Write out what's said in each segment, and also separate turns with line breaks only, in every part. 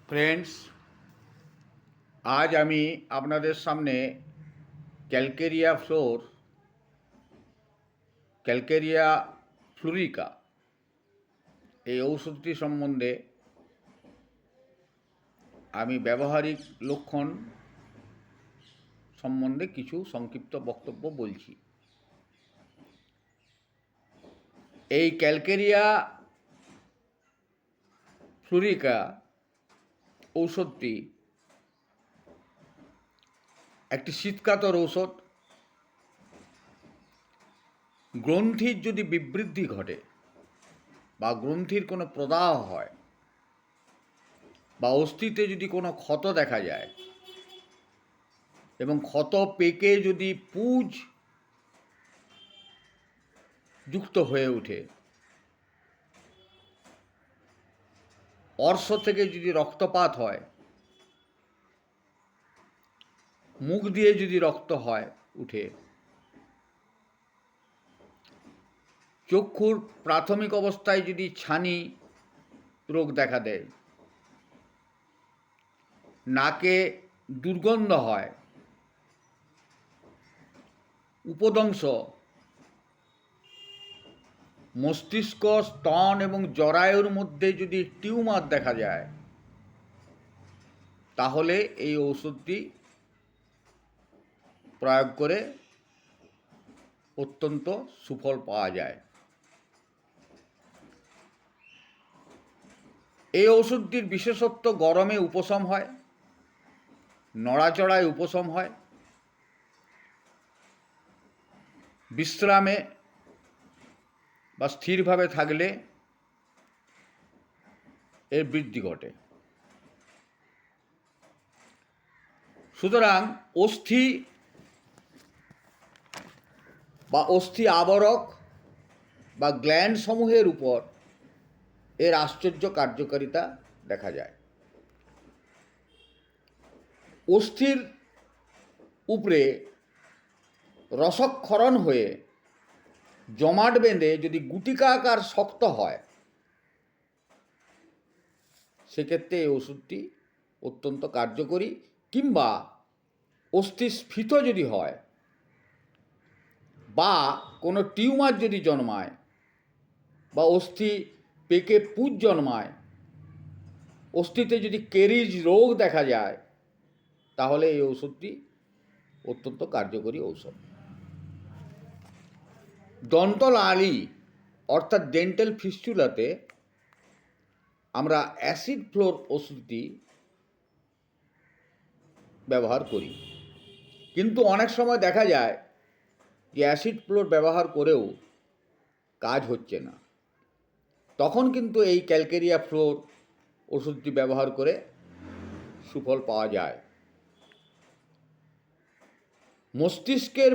Friends, আজ আমি আপনাদের সামনে ক্যালকেরিয়া ফ্লুরিকা এই ঔষধটি সম্বন্ধে আমি ব্যবহারিক লক্ষণ সম্বন্ধে কিছু সংক্ষিপ্ত বক্তব্য বলছি। এই ক্যালকেরিয়া ফ্লুরিকা ঔষধটি একটি শীতকাতর ঔষধ। গ্রন্থির যদি বিবৃদ্ধি ঘটে বা গ্রন্থির কোনো প্রদাহ হয় বা অস্থিতে যদি কোনো ক্ষত দেখা যায় এবং ক্ষত পেকে যদি পুঁজ যুক্ত হয়ে ওঠে, অর্শ থেকে যদি রক্তপাত হয়, মুখ দিয়ে যদি রক্ত হয় উঠে, চক্ষুর প্রাথমিক অবস্থায় যদি ছানি রোগ দেখা দেয়, নাকে দুর্গন্ধ হয়, উপদংশ, মস্তিষ্ক, স্তন এবং জরায়ুর মধ্যে যদি টিউমার দেখা যায়, তাহলে এই ঔষধটি প্রয়োগ করে অত্যন্ত সুফল পাওয়া যায়। এই ওষুধটির বিশেষত্ব গরমে উপশম হয়, নড়াচড়ায় উপশম হয়, বিশ্রামে বা স্থিরভাবে থাকলে এর বৃদ্ধি ঘটে। সুতরাং অস্থি বা অস্থি আবরক বা গ্ল্যান্ড সমূহের উপর এর আশ্চর্য কার্যকারিতা দেখা যায়। অস্থির উপরে রসক্ষরণ হয়ে জমাট বেঁধে যদি গুটিকা আকার শক্ত হয়, সেক্ষেত্রে এই ওষুধটি অত্যন্ত কার্যকরী। কিংবা অস্থিস্ফীত যদি হয় বা কোনো টিউমার যদি জন্মায় বা অস্থি পেকে পুঁজ জন্মায়, অস্থিতে যদি কেরিজ রোগ দেখা যায়, তাহলে এই ওষুধটি অত্যন্ত কার্যকরী ঔষধ। দন্তলালি অর্থাৎ ডেন্টাল ফিস্টুলাতে আমরা অ্যাসিড ফ্লোর ওষুধটি ব্যবহার করি, কিন্তু অনেক সময় দেখা যায় যে অ্যাসিড ফ্লোর ব্যবহার করেও কাজ হচ্ছে না। তখন কিন্তু এই ক্যালকেরিয়া ফ্লোর ওষুধটি ব্যবহার করে সুফল পাওয়া যায়। মস্তিষ্কের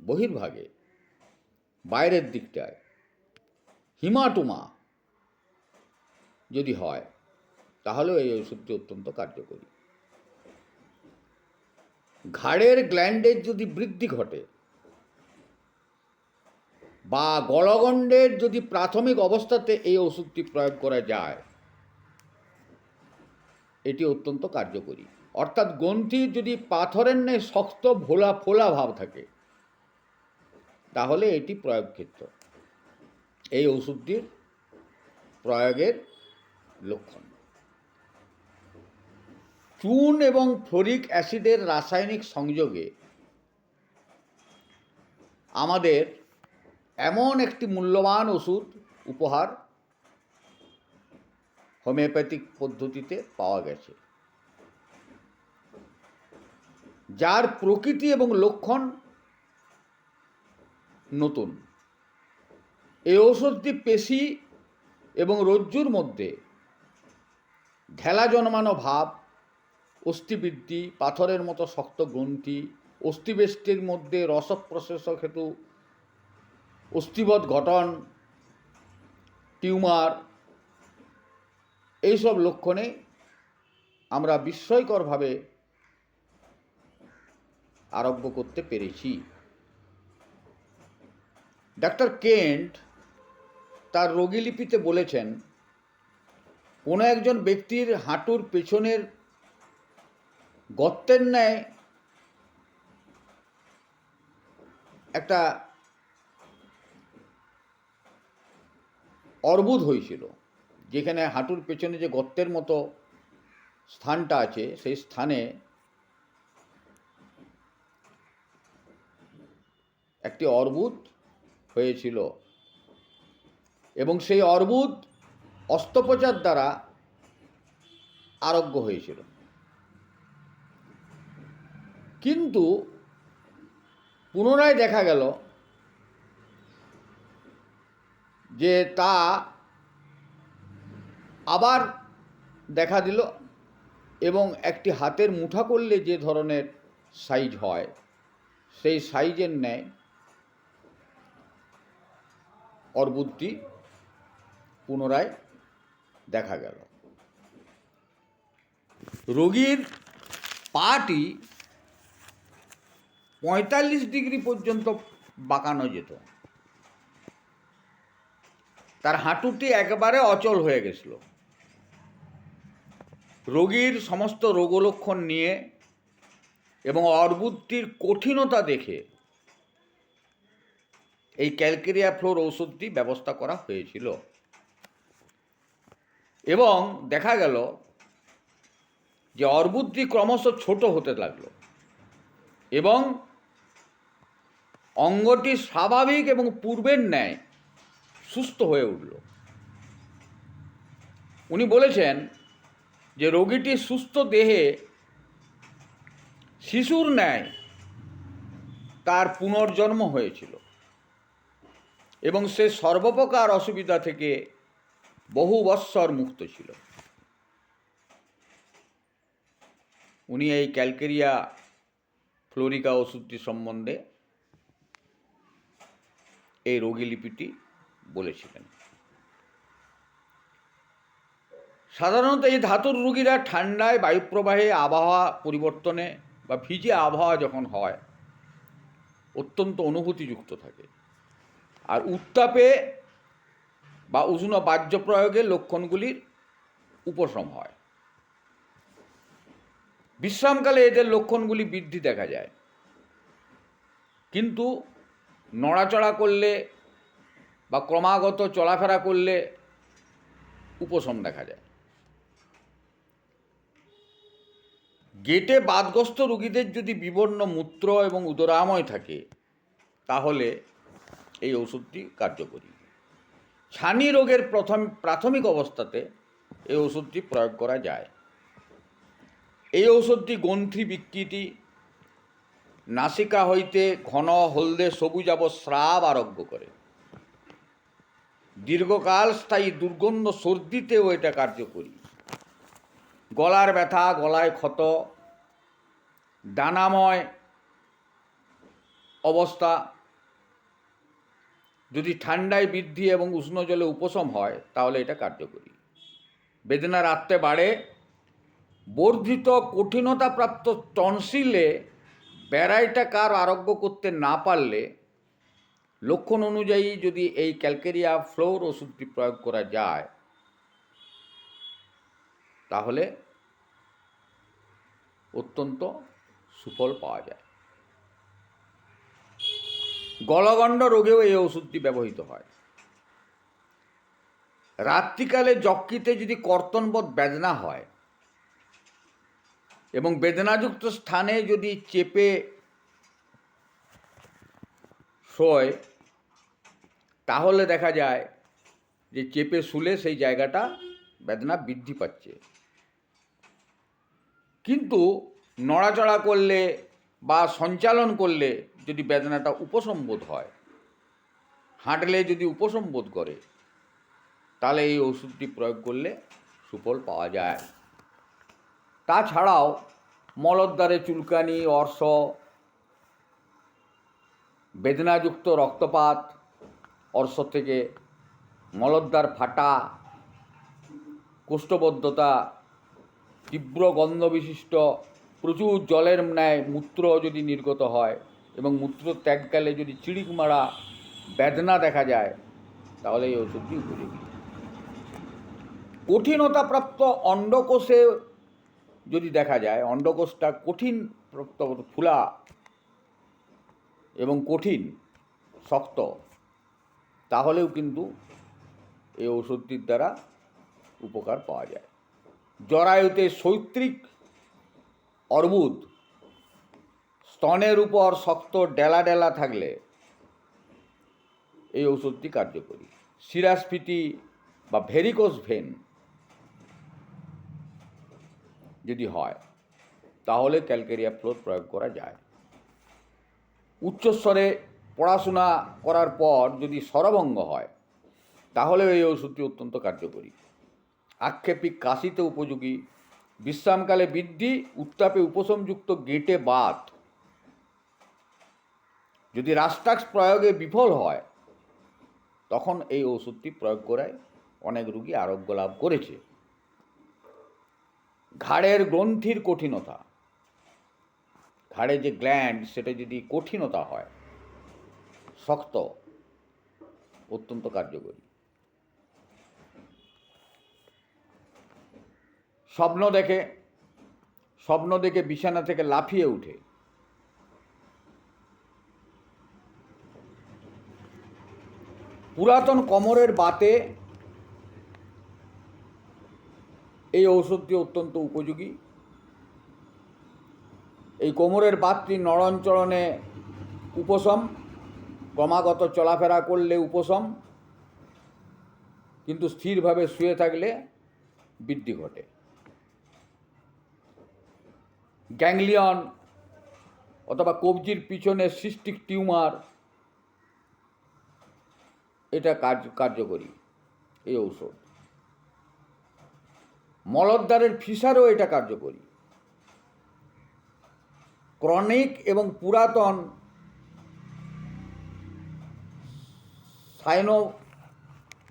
বহির্ভাগে বাইরের দিকটায় হিমাটোমা যদি হয়, তাহলেও এই ওষুধটি অত্যন্ত কার্যকরী। ঘাড়ের গ্ল্যান্ডের যদি বৃদ্ধি ঘটে বা গলগণ্ডের যদি প্রাথমিক অবস্থাতে এই ওষুধটি প্রয়োগ করা যায়, এটি অত্যন্ত কার্যকরী। অর্থাৎ গ্রন্থির যদি পাথরের ন্যায় শক্ত ফোলা ফোলা ভাব থাকে, তাহলে এটি প্রয়োগ ক্ষেত্র। এই ওষুধটির প্রয়োগের লক্ষণ: চুন এবং ফ্লোরিক অ্যাসিডের রাসায়নিক সংযোগে আমাদের এমন একটি মূল্যবান ওষুধ উপহার হোমিওপ্যাথিক পদ্ধতিতে পাওয়া গেছে, যার প্রকৃতি এবং লক্ষণ নতুন। এই ঔষধটি পেশি এবং রজ্জুর মধ্যে ঢেলা জন্মানো ভাব, অস্থিবৃদ্ধি, পাথরের মতো শক্ত গ্রন্থি, অস্থিবেষ্টির মধ্যে রসপ্রশেষক হেতু অস্থিবৎ গঠন, টিউমার, এইসব লক্ষণে আমরা বিস্ময়করভাবে আরোগ্য করতে পেরেছি। ডাক্তার কেন্ট তার রোগীলিপিতে বলেছেন কোনো একজন ব্যক্তির হাঁটুর পেছনের গর্তের ন্যায় একটা অর্বুদ হয়েছিল, যেখানে হাঁটুর পেছনে যে গর্তের মতো স্থানটা আছে সেই স্থানে একটি অর্বুদ হয়েছিল এবং সেই অর্বুদ অস্ত্রোপচার দ্বারা আরোগ্য হয়েছিল। কিন্তু পুনরায় দেখা গেল যে তা আবার দেখা দিল এবং একটি হাতের মুঠা করলে যে ধরনের সাইজ হয় সেই সাইজের ন্যায় অর্বুদটি পুনরায় দেখা গেল। রোগীর পাটি 45 ডিগ্রি পর্যন্ত বাঁকানো যেত, তার হাঁটুটি একেবারে অচল হয়ে গেছিল। রোগীর সমস্ত রোগলক্ষণ নিয়ে এবং অর্বুদটির কঠিনতা দেখে এই ক্যালকেরিয়া ফ্লোর ঔষধটি ব্যবস্থা করা হয়েছিল এবং দেখা গেল যে অর্বুদটি ক্রমশ ছোট হতে লাগলো এবং অঙ্গটি স্বাভাবিক এবং পূর্বের ন্যায় সুস্থ হয়ে উঠল। উনি বলেছেন যে রোগীটির সুস্থ দেহে শিশুর ন্যায় তার পুনর্জন্ম হয়েছিল এবং সে সর্বপ্রকার অসুবিধা থেকে বহু বৎসর মুক্ত ছিল। উনি এই ক্যালকেরিয়া ফ্লোরিকা ওষুধটি সম্বন্ধে এই রোগীলিপিটি বলেছিলেন। সাধারণত এই ধাতুর রোগীরা ঠান্ডায়, বায়ুপ্রবাহে, আবহাওয়া পরিবর্তনে বা ভিজে আবহাওয়া যখন হয় অত্যন্ত অনুভূতিযুক্ত থাকে, আর উত্তাপে বা উষ্ণ বাহ্য প্রয়োগে লক্ষণগুলির উপশম হয়। বিশ্রামকালে এদের লক্ষণগুলি বৃদ্ধি দেখা যায়, কিন্তু নড়াচড়া করলে বা ক্রমাগত চলাফেরা করলে উপশম দেখা যায়। গেটে বাতগ্রস্ত রোগীদের যদি বিবর্ণ মূত্র এবং উদরাময় থাকে তাহলে এই ওষুধটি কার্যকরী। ছানি রোগের প্রাথমিক অবস্থাতে এই ওষুধটি প্রয়োগ করা যায়। এই ওষুধটি গ্রন্থি বিকৃতি, নাসিকা হইতে ঘন হলদে সবুজাব স্রাব আরোগ্য করে। দীর্ঘকাল স্থায়ী দুর্গন্ধ সর্দিতেও এটা কার্যকরী। গলার ব্যথা, গলায় ক্ষত, দানাময় অবস্থা যদি ঠান্ডায় বৃদ্ধি এবং উষ্ণ জলে উপশম হয় তাহলে এটা কার্যকরী। বেদনা রাত্রে বাড়ে। বর্ধিত কঠিনতাপ্রাপ্ত টনসিলে ব্যারাইটাকার আরোগ্য করতে না পারলে লক্ষণ অনুযায়ী যদি এই ক্যালকেরিয়া ফ্লোর ওষুধটি প্রয়োগ করা যায় তাহলে অত্যন্ত সুফল পাওয়া যায়। গলগণ্ড রোগেও এই ওষুধটি ব্যবহৃত হয়। রাত্রিকালে যকৃতে যদি কর্তনবোধ বেদনা হয় এবং বেদনাযুক্ত স্থানে যদি চেপে শোয় তাহলে দেখা যায় যে চেপে শুলে সেই জায়গাটা বেদনা বৃদ্ধি পাচ্ছে, কিন্তু নড়াচড়া করলে বা সঞ্চালন করলে যদি বেদনাটা উপশম বোধ হয়, হাঁটলে যদি উপশম বোধ করে, তাহলে এই ওষুধটি প্রয়োগ করলে সুফল পাওয়া যায়। তাছাড়াও মলদ্বারে চুলকানি, অর্শ, বেদনাযুক্ত রক্তপাত, অর্শ থেকে মলদ্বার ফাটা, কোষ্ঠবদ্ধতা, তীব্র গন্ধ বিশিষ্ট প্রচুর জলের ন্যায় মূত্র যদি নির্গত হয় এবং মূত্র ত্যাগকালে যদি চিড়িক মারা বেদনা দেখা যায় তাহলে এই ওষুধটি উপযোগী। কঠিনতাপ্রাপ্ত অন্ডকোষে যদি দেখা যায় অন্ডকোষটা কঠিন ফুলা এবং কঠিন শক্ত, তাহলেও কিন্তু এই ওষুধটির দ্বারা উপকার পাওয়া যায়। জরায়ুতে সৈত্রিক অর্বুদ, স্তনের উপর শক্ত ডেলা ডেলা থাকলে এই ওষুধটি কার্যকরী। শিরাস্ফীতি বা ভেরিকোজ ভেন যদি হয় তাহলে ক্যালকেরিয়া ফ্লোর প্রয়োগ করা যায়। উচ্চস্বরে পড়াশোনা করার পর যদি স্বরভঙ্গ হয় তাহলে এই ওষুধটি অত্যন্ত কার্যকরী। আক্ষেপিক কাশিতে উপযোগী, বিশ্রামকালে বৃদ্ধি, উত্তাপে উপশমযুক্ত গেটে বাত। যদি রাস্টাক্স প্রয়োগে বিফল হয় তখন এই ওষুধটি প্রয়োগ করায় অনেক রোগী আরোগ্য লাভ করেছে। ঘাড়ের গ্রন্থির কঠিনতা, ঘাড়ে যে গ্ল্যান্ড সেটা যদি কঠিনতা হয়, শক্ত, অত্যন্ত কার্যকরী। স্বপ্ন দেখে বিছানা থেকে লাফিয়ে উঠে, পুরাতন কোমরের বাতে এই ঔষধটি অত্যন্ত উপযোগী। এই কোমরের বাতটি নড়নচড়নে উপশম, ক্রমাগত চলাফেরা করলে উপশম, কিন্তু স্থিরভাবে শুয়ে থাকলে বৃদ্ধি ঘটে। গ্যাংলিয়ন অথবা কবজির পিছনে সিস্টিক টিউমার, এটা কার্যকরী এই ঔষধ। মলদ্বারের ফিসারও এটা কার্যকরী। ক্রনিক এবং পুরাতন সাইনোভাইটিস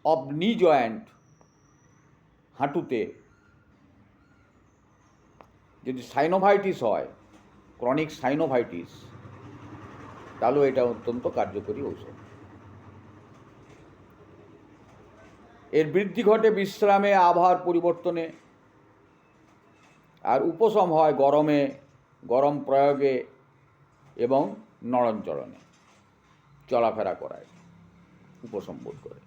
অব নি জয়েন্ট, হাঁটুতে যদি সাইনোভাইটিস হয়, ক্রনিক সাইনোভাইটিস, তাহলেও এটা অত্যন্ত কার্যকরী ঔষধ। এর বৃদ্ধি ঘটে বিশ্রামে, আবহাওয়ার পরিবর্তনে, আর উপশম হয় গরম প্রয়োগে এবং নড়নচড়নে, চলাফেরা করায় উপশম বোধ করে।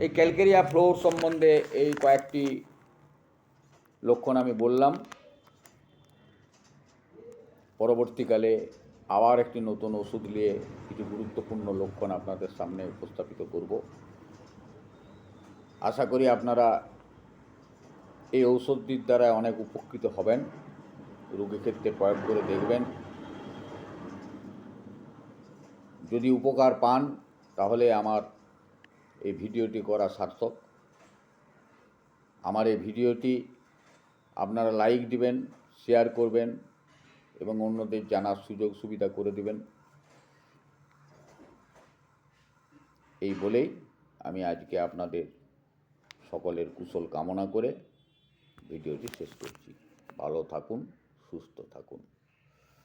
এই ক্যালকেরিয়া ফ্লোর সম্বন্ধে এই কয়েকটি লক্ষণ আমি বললাম। পরবর্তীকালে আবার একটি নতুন ওষুধ নিয়ে কিছু গুরুত্বপূর্ণ লক্ষণ আপনাদের সামনে উপস্থাপিত করব। আশা করি আপনারা এই ঔষধটির দ্বারা অনেক উপকৃত হবেন, রোগীর ক্ষেত্রে প্রয়োগ করে দেখবেন। যদি উপকার পান তাহলে আমার এই ভিডিওটি করা সার্থক। আমার এই ভিডিওটি আপনারা লাইক দিবেন, শেয়ার করবেন এবং অন্যদের জানার সুযোগ সুবিধা করে দিবেন। এই বলেই আমি আজকে আপনাদের সকলের কুশল কামনা করে ভিডিওটি শেষ করছি। ভালো থাকুন, সুস্থ থাকুন।